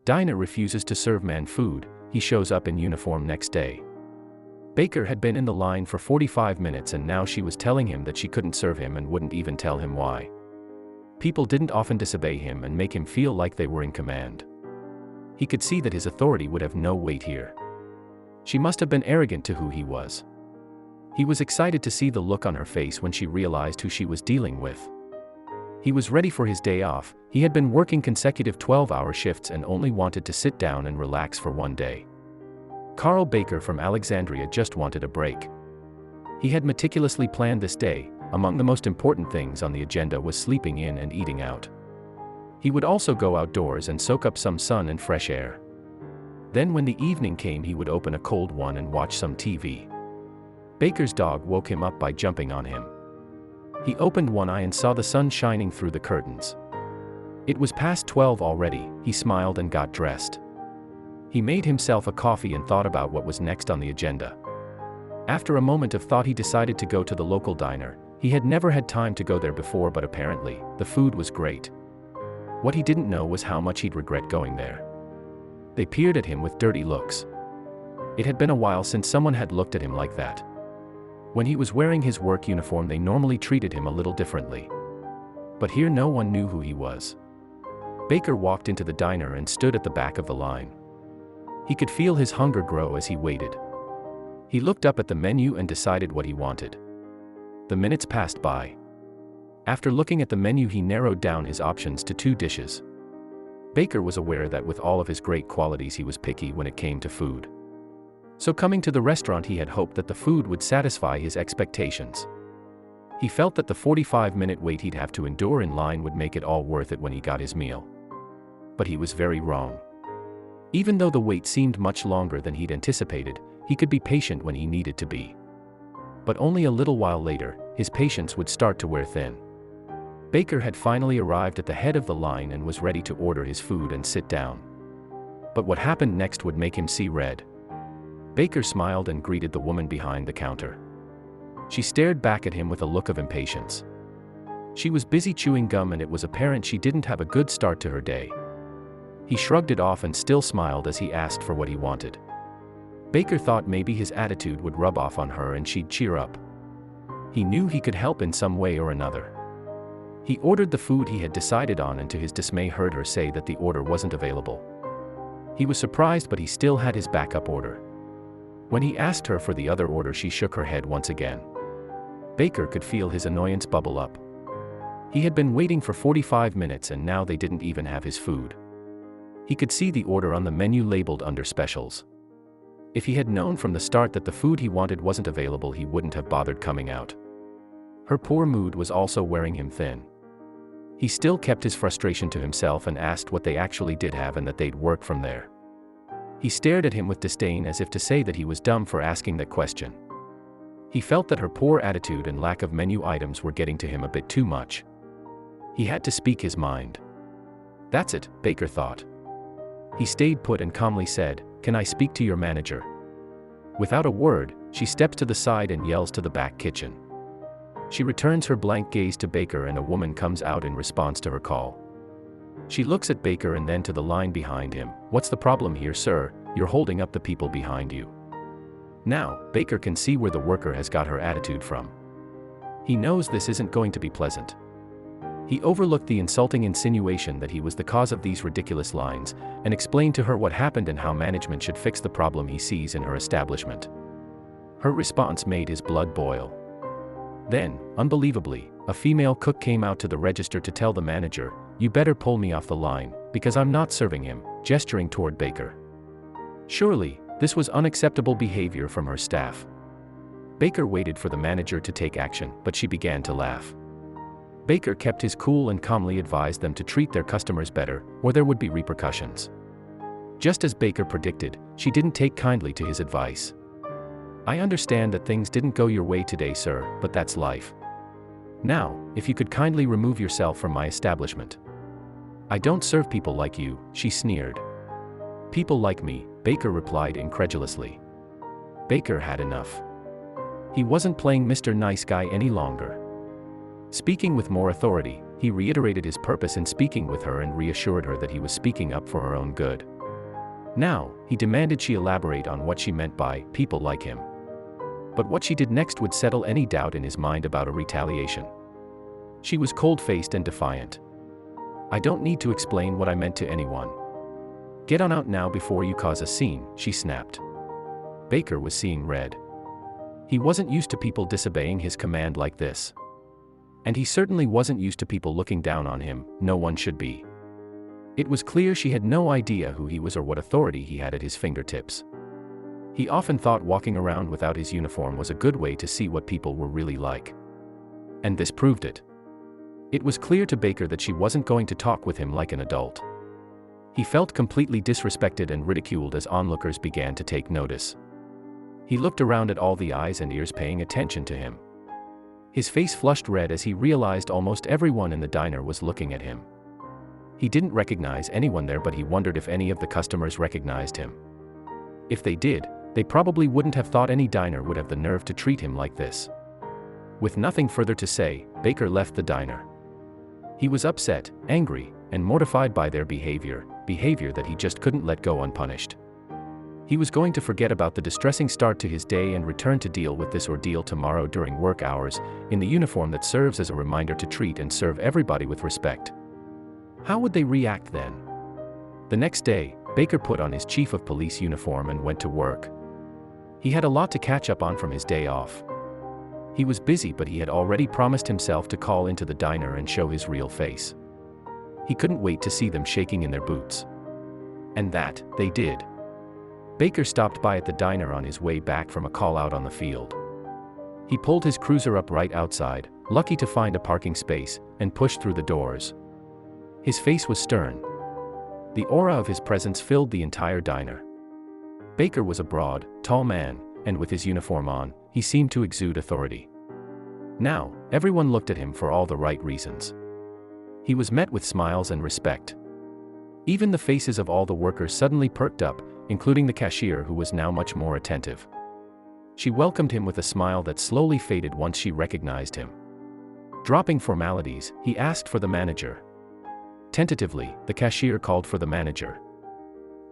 Diner refuses to serve man food. He shows up in uniform next day. Baker had been in the line for 45 minutes and now she was telling him that she couldn't serve him and wouldn't even tell him why. People didn't often disobey him and make him feel like they were in command. He could see that his authority would have no weight here. She must have been arrogant to who he was. He was excited to see the look on her face when she realized who she was dealing with. He was ready for his day off. He had been working consecutive 12-hour shifts and only wanted to sit down and relax for one day. Carl Baker from Alexandria just wanted a break. He had meticulously planned this day. Among the most important things on the agenda was sleeping in and eating out. He would also go outdoors and soak up some sun and fresh air. Then when the evening came, he would open a cold one and watch some TV. Baker's dog woke him up by jumping on him. He opened one eye and saw the sun shining through the curtains. It was past 12 already. He smiled and got dressed. He made himself a coffee and thought about what was next on the agenda. After a moment of thought, he decided to go to the local diner. He had never had time to go there before, but apparently, the food was great. What he didn't know was how much he'd regret going there. They peered at him with dirty looks. It had been a while since someone had looked at him like that. When he was wearing his work uniform, they normally treated him a little differently. But here no one knew who he was. Baker walked into the diner and stood at the back of the line. He could feel his hunger grow as he waited. He looked up at the menu and decided what he wanted. The minutes passed by. After looking at the menu, he narrowed down his options to 2 dishes. Baker was aware that with all of his great qualities, he was picky when it came to food. So coming to the restaurant, he had hoped that the food would satisfy his expectations. He felt that the 45-minute wait he'd have to endure in line would make it all worth it when he got his meal. But he was very wrong. Even though the wait seemed much longer than he'd anticipated, he could be patient when he needed to be. But only a little while later, his patience would start to wear thin. Baker had finally arrived at the head of the line and was ready to order his food and sit down. But what happened next would make him see red. Baker smiled and greeted the woman behind the counter. She stared back at him with a look of impatience. She was busy chewing gum and it was apparent she didn't have a good start to her day. He shrugged it off and still smiled as he asked for what he wanted. Baker thought maybe his attitude would rub off on her and she'd cheer up. He knew he could help in some way or another. He ordered the food he had decided on and to his dismay heard her say that the order wasn't available. He was surprised, but he still had his backup order. When he asked her for the other order, she shook her head once again. Baker could feel his annoyance bubble up. He had been waiting for 45 minutes and now they didn't even have his food. He could see the order on the menu labeled under specials. If he had known from the start that the food he wanted wasn't available, he wouldn't have bothered coming out. Her poor mood was also wearing him thin. He still kept his frustration to himself and asked what they actually did have and that they'd work from there. He stared at him with disdain as if to say that he was dumb for asking that question. He felt that her poor attitude and lack of menu items were getting to him a bit too much. He had to speak his mind. That's it, Baker thought. He stayed put and calmly said, "Can I speak to your manager?" Without a word, she steps to the side and yells to the back kitchen. She returns her blank gaze to Baker and a woman comes out in response to her call. She looks at Baker and then to the line behind him. "What's the problem here, sir? You're holding up the people behind you." Now, Baker can see where the worker has got her attitude from. He knows this isn't going to be pleasant. He overlooked the insulting insinuation that he was the cause of these ridiculous lines, and explained to her what happened and how management should fix the problem he sees in her establishment. Her response made his blood boil. Then, unbelievably, a female cook came out to the register to tell the manager, "You better pull me off the line, because I'm not serving him," gesturing toward Baker. Surely, this was unacceptable behavior from her staff. Baker waited for the manager to take action, but she began to laugh. Baker kept his cool and calmly advised them to treat their customers better, or there would be repercussions. Just as Baker predicted, she didn't take kindly to his advice. "I understand that things didn't go your way today, sir, but that's life. Now, if you could kindly remove yourself from my establishment." "I don't serve people like you," she sneered. "People like me," Baker replied incredulously. Baker had enough. He wasn't playing Mr. Nice Guy any longer. Speaking with more authority, he reiterated his purpose in speaking with her and reassured her that he was speaking up for her own good. Now, he demanded she elaborate on what she meant by people like him. But what she did next would settle any doubt in his mind about a retaliation. She was cold-faced and defiant. "I don't need to explain what I meant to anyone. Get on out now before you cause a scene," she snapped. Baker was seeing red. He wasn't used to people disobeying his command like this. And he certainly wasn't used to people looking down on him. No one should be. It was clear she had no idea who he was or what authority he had at his fingertips. He often thought walking around without his uniform was a good way to see what people were really like. And this proved it. It was clear to Baker that she wasn't going to talk with him like an adult. He felt completely disrespected and ridiculed as onlookers began to take notice. He looked around at all the eyes and ears paying attention to him. His face flushed red as he realized almost everyone in the diner was looking at him. He didn't recognize anyone there, but he wondered if any of the customers recognized him. If they did, they probably wouldn't have thought any diner would have the nerve to treat him like this. With nothing further to say, Baker left the diner. He was upset, angry, and mortified by their behavior that he just couldn't let go unpunished. He was going to forget about the distressing start to his day and return to deal with this ordeal tomorrow during work hours, in the uniform that serves as a reminder to treat and serve everybody with respect. How would they react then? The next day, Baker put on his chief of police uniform and went to work. He had a lot to catch up on from his day off. He was busy, but he had already promised himself to call into the diner and show his real face. He couldn't wait to see them shaking in their boots. And that, they did. Baker stopped by at the diner on his way back from a call out on the field. He pulled his cruiser up right outside, lucky to find a parking space, and pushed through the doors. His face was stern. The aura of his presence filled the entire diner. Baker was a broad, tall man, and with his uniform on, he seemed to exude authority. Now, everyone looked at him for all the right reasons. He was met with smiles and respect. Even the faces of all the workers suddenly perked up, including the cashier, who was now much more attentive. She welcomed him with a smile that slowly faded once she recognized him. Dropping formalities, he asked for the manager. Tentatively, the cashier called for the manager.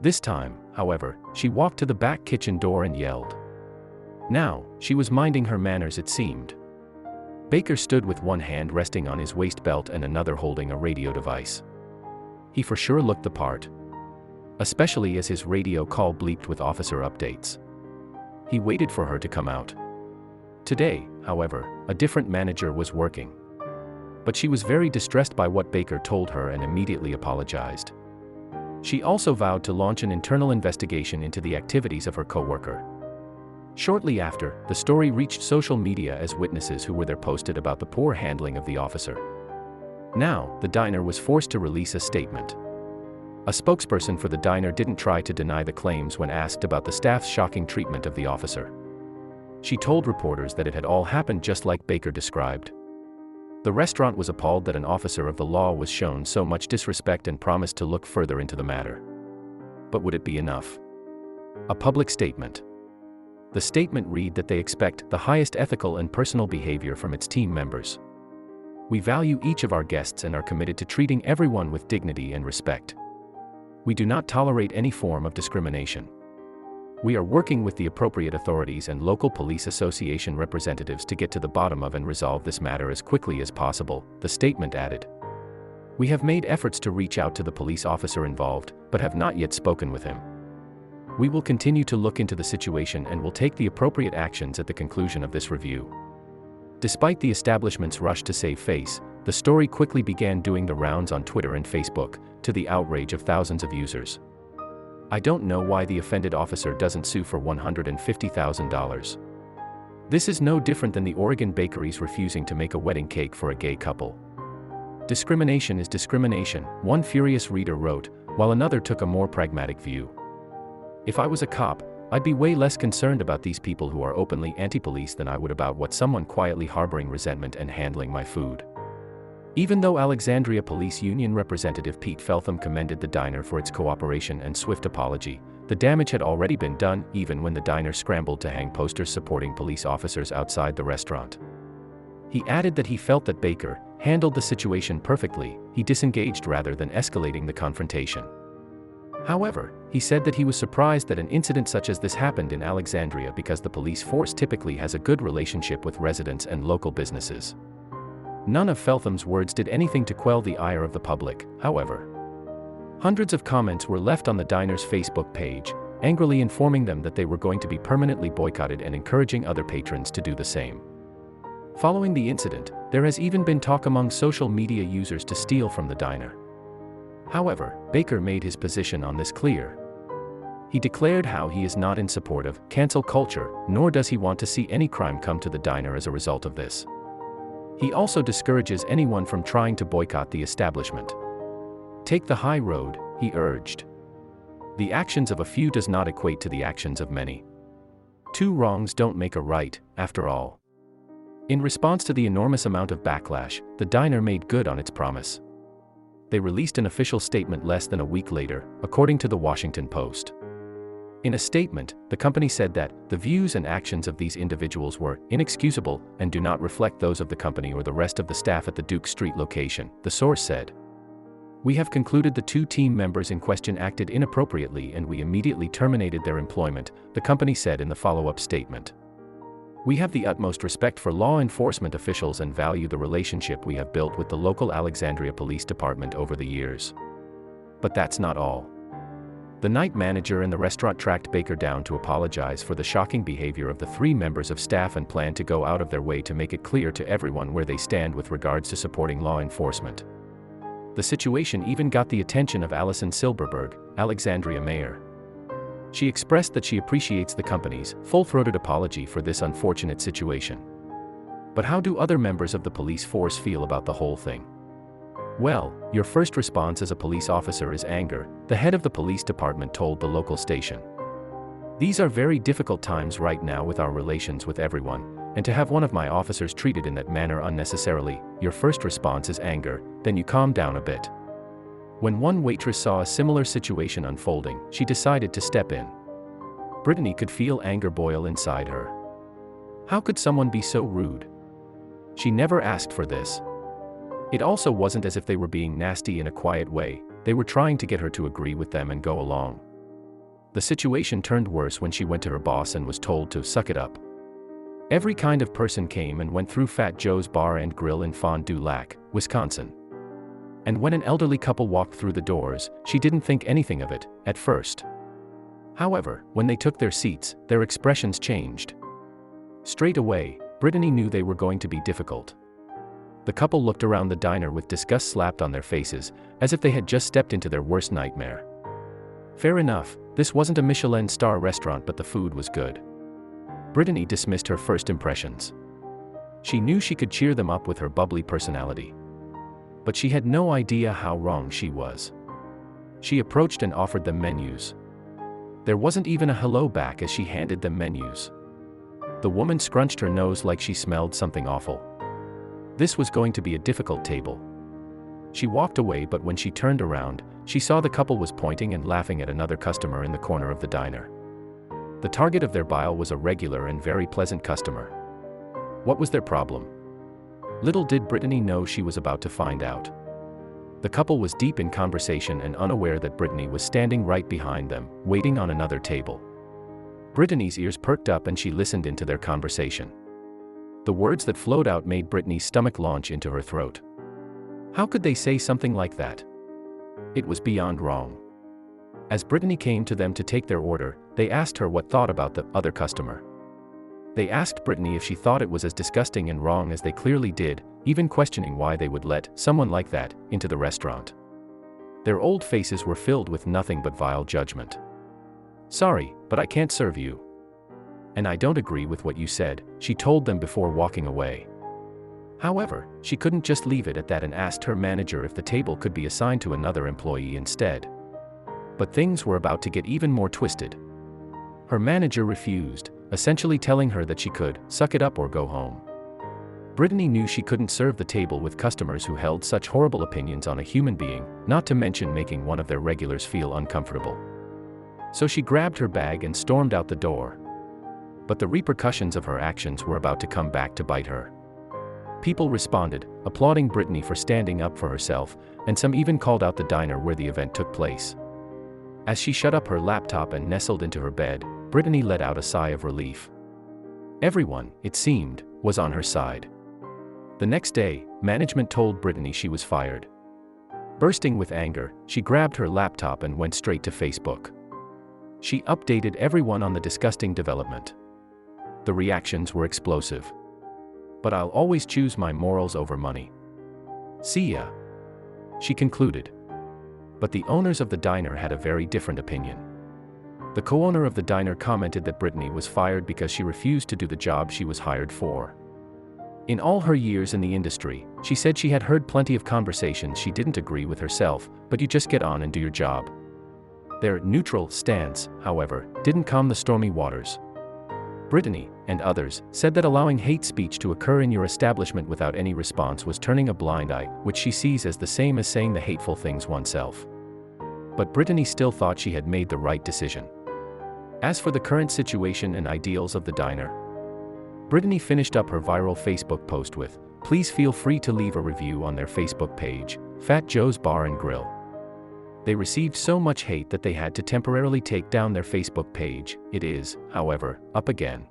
This time, however, she walked to the back kitchen door and yelled. Now, she was minding her manners, it seemed. Baker stood with one hand resting on his waist belt and another holding a radio device. He for sure looked the part. Especially as his radio call bleeped with officer updates. He waited for her to come out. Today, however, a different manager was working. But she was very distressed by what Baker told her and immediately apologized. She also vowed to launch an internal investigation into the activities of her coworker. Shortly after, the story reached social media as witnesses who were there posted about the poor handling of the officer. Now, the diner was forced to release a statement. A spokesperson for the diner didn't try to deny the claims when asked about the staff's shocking treatment of the officer. She told reporters that it had all happened just like Baker described. The restaurant was appalled that an officer of the law was shown so much disrespect and promised to look further into the matter. But would it be enough? A public statement. The statement read that they expect the highest ethical and personal behavior from its team members. We value each of our guests and are committed to treating everyone with dignity and respect. We do not tolerate any form of discrimination. We are working with the appropriate authorities and local police association representatives to get to the bottom of and resolve this matter as quickly as possible, the statement added. We have made efforts to reach out to the police officer involved, but have not yet spoken with him. We will continue to look into the situation and will take the appropriate actions at the conclusion of this review. Despite the establishment's rush to save face, the story quickly began doing the rounds on Twitter and Facebook, to the outrage of thousands of users. I don't know why the offended officer doesn't sue for $150,000. This is no different than the Oregon bakeries refusing to make a wedding cake for a gay couple. Discrimination is discrimination, one furious reader wrote, while another took a more pragmatic view. If I was a cop, I'd be way less concerned about these people who are openly anti-police than I would about what someone quietly harboring resentment and handling my food. Even though Alexandria Police Union Representative Pete Feltham commended the diner for its cooperation and swift apology, the damage had already been done even when the diner scrambled to hang posters supporting police officers outside the restaurant. He added that he felt that Baker handled the situation perfectly. He disengaged rather than escalating the confrontation. However, he said that he was surprised that an incident such as this happened in Alexandria because the police force typically has a good relationship with residents and local businesses. None of Feltham's words did anything to quell the ire of the public, however. Hundreds of comments were left on the diner's Facebook page, angrily informing them that they were going to be permanently boycotted and encouraging other patrons to do the same. Following the incident, there has even been talk among social media users to steal from the diner. However, Baker made his position on this clear. He declared how he is not in support of cancel culture, nor does he want to see any crime come to the diner as a result of this. He also discourages anyone from trying to boycott the establishment. Take the high road, he urged. The actions of a few does not equate to the actions of many. Two wrongs don't make a right, after all. In response to the enormous amount of backlash, the diner made good on its promise. They released an official statement less than a week later, according to the Washington Post. In a statement, the company said that the views and actions of these individuals were inexcusable and do not reflect those of the company or the rest of the staff at the Duke Street location, the source said. We have concluded the two team members in question acted inappropriately and we immediately terminated their employment, the company said in the follow-up statement. We have the utmost respect for law enforcement officials and value the relationship we have built with the local Alexandria Police Department over the years. But that's not all. The night manager and the restaurant tracked Baker down to apologize for the shocking behavior of the three members of staff and plan to go out of their way to make it clear to everyone where they stand with regards to supporting law enforcement. The situation even got the attention of Allison Silberberg, Alexandria mayor. She expressed that she appreciates the company's full-throated apology for this unfortunate situation. But how do other members of the police force feel about the whole thing? Well, your first response as a police officer is anger, the head of the police department told the local station. These are very difficult times right now with our relations with everyone, and to have one of my officers treated in that manner unnecessarily, your first response is anger, then you calm down a bit. When one waitress saw a similar situation unfolding, she decided to step in. Brittany could feel anger boil inside her. How could someone be so rude? She never asked for this. It also wasn't as if they were being nasty in a quiet way, they were trying to get her to agree with them and go along. The situation turned worse when she went to her boss and was told to suck it up. Every kind of person came and went through Fat Joe's Bar and Grill in Fond du Lac, Wisconsin. And when an elderly couple walked through the doors, she didn't think anything of it, at first. However, when they took their seats, their expressions changed. Straight away, Brittany knew they were going to be difficult. The couple looked around the diner with disgust slapped on their faces, as if they had just stepped into their worst nightmare. Fair enough, this wasn't a Michelin star restaurant but the food was good. Brittany dismissed her first impressions. She knew she could cheer them up with her bubbly personality. But she had no idea how wrong she was. She approached and offered them menus. There wasn't even a hello back as she handed them menus. The woman scrunched her nose like she smelled something awful. This was going to be a difficult table. She walked away, but when she turned around, she saw the couple was pointing and laughing at another customer in the corner of the diner. The target of their bile was a regular and very pleasant customer. What was their problem? Little did Brittany know she was about to find out. The couple was deep in conversation and unaware that Brittany was standing right behind them, waiting on another table. Brittany's ears perked up and she listened into their conversation. The words that flowed out made Brittany's stomach launch into her throat. How could they say something like that? It was beyond wrong. As Brittany came to them to take their order, they asked her what thought about the other customer. They asked Brittany if she thought it was as disgusting and wrong as they clearly did, even questioning why they would let someone like that into the restaurant. Their old faces were filled with nothing but vile judgment. Sorry, but I can't serve you. And I don't agree with what you said, she told them before walking away. However, she couldn't just leave it at that and asked her manager if the table could be assigned to another employee instead. But things were about to get even more twisted. Her manager refused, essentially telling her that she could suck it up or go home. Brittany knew she couldn't serve the table with customers who held such horrible opinions on a human being, not to mention making one of their regulars feel uncomfortable. So she grabbed her bag and stormed out the door. But the repercussions of her actions were about to come back to bite her. People responded, applauding Brittany for standing up for herself, and some even called out the diner where the event took place. As she shut up her laptop and nestled into her bed, Brittany let out a sigh of relief. Everyone, it seemed, was on her side. The next day, management told Brittany she was fired. Bursting with anger, she grabbed her laptop and went straight to Facebook. She updated everyone on the disgusting development. The reactions were explosive. "But I'll always choose my morals over money. See ya," she concluded. But the owners of the diner had a very different opinion. The co-owner of the diner commented that Brittany was fired because she refused to do the job she was hired for. In all her years in the industry, she said she had heard plenty of conversations she didn't agree with herself, but you just get on and do your job. Their neutral stance, however, didn't calm the stormy waters. Brittany, and others, said that allowing hate speech to occur in your establishment without any response was turning a blind eye, which she sees as the same as saying the hateful things oneself. But Brittany still thought she had made the right decision. As for the current situation and ideals of the diner, Brittany finished up her viral Facebook post with, "Please feel free to leave a review on their Facebook page, Fat Joe's Bar and Grill." They received so much hate that they had to temporarily take down their Facebook page. It is, however, up again.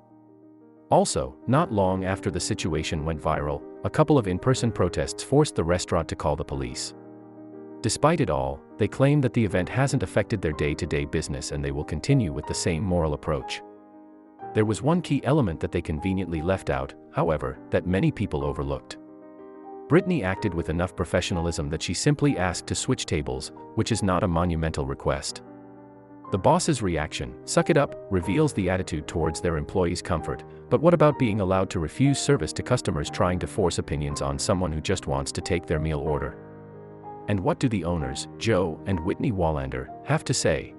Also, not long after the situation went viral, a couple of in-person protests forced the restaurant to call the police. Despite it all, they claim that the event hasn't affected their day-to-day business and they will continue with the same moral approach. There was one key element that they conveniently left out, however, that many people overlooked. Brittany acted with enough professionalism that she simply asked to switch tables, which is not a monumental request. The boss's reaction, "Suck it up," reveals the attitude towards their employees' comfort, but what about being allowed to refuse service to customers trying to force opinions on someone who just wants to take their meal order? And what do the owners, Joe and Whitney Wallander, have to say?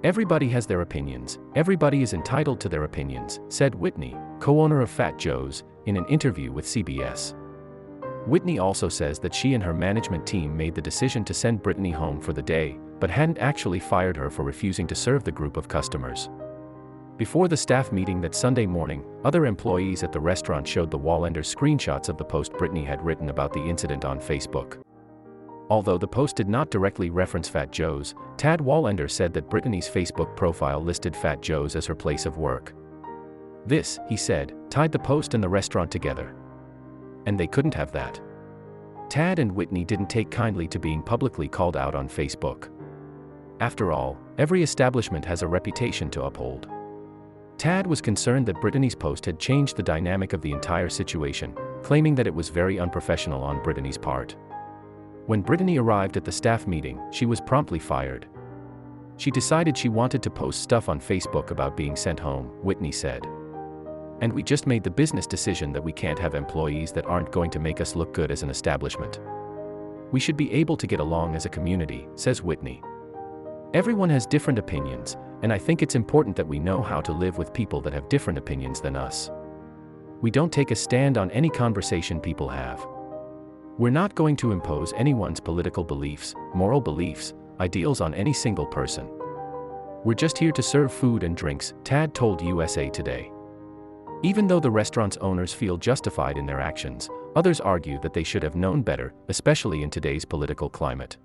"Everybody has their opinions, everybody is entitled to their opinions," said Whitney, co-owner of Fat Joe's, in an interview with CBS. Whitney also says that she and her management team made the decision to send Brittany home for the day, but hadn't actually fired her for refusing to serve the group of customers. Before the staff meeting that Sunday morning, other employees at the restaurant showed the Wallanders screenshots of the post Brittany had written about the incident on Facebook. Although the post did not directly reference Fat Joe's, Tad Wallander said that Brittany's Facebook profile listed Fat Joe's as her place of work. This, he said, tied the post and the restaurant together. And they couldn't have that. Tad and Whitney didn't take kindly to being publicly called out on Facebook. After all, every establishment has a reputation to uphold. Tad was concerned that Brittany's post had changed the dynamic of the entire situation, claiming that it was very unprofessional on Brittany's part. When Brittany arrived at the staff meeting, she was promptly fired. She decided she wanted to post stuff on Facebook about being sent home, Whitney said. "And we just made the business decision that we can't have employees that aren't going to make us look good as an establishment. We should be able to get along as a community," says Whitney. "Everyone has different opinions, and I think it's important that we know how to live with people that have different opinions than us. We don't take a stand on any conversation people have. We're not going to impose anyone's political beliefs, moral beliefs, ideals on any single person. We're just here to serve food and drinks," Tad told USA Today. Even though the restaurant's owners feel justified in their actions, others argue that they should have known better, especially in today's political climate.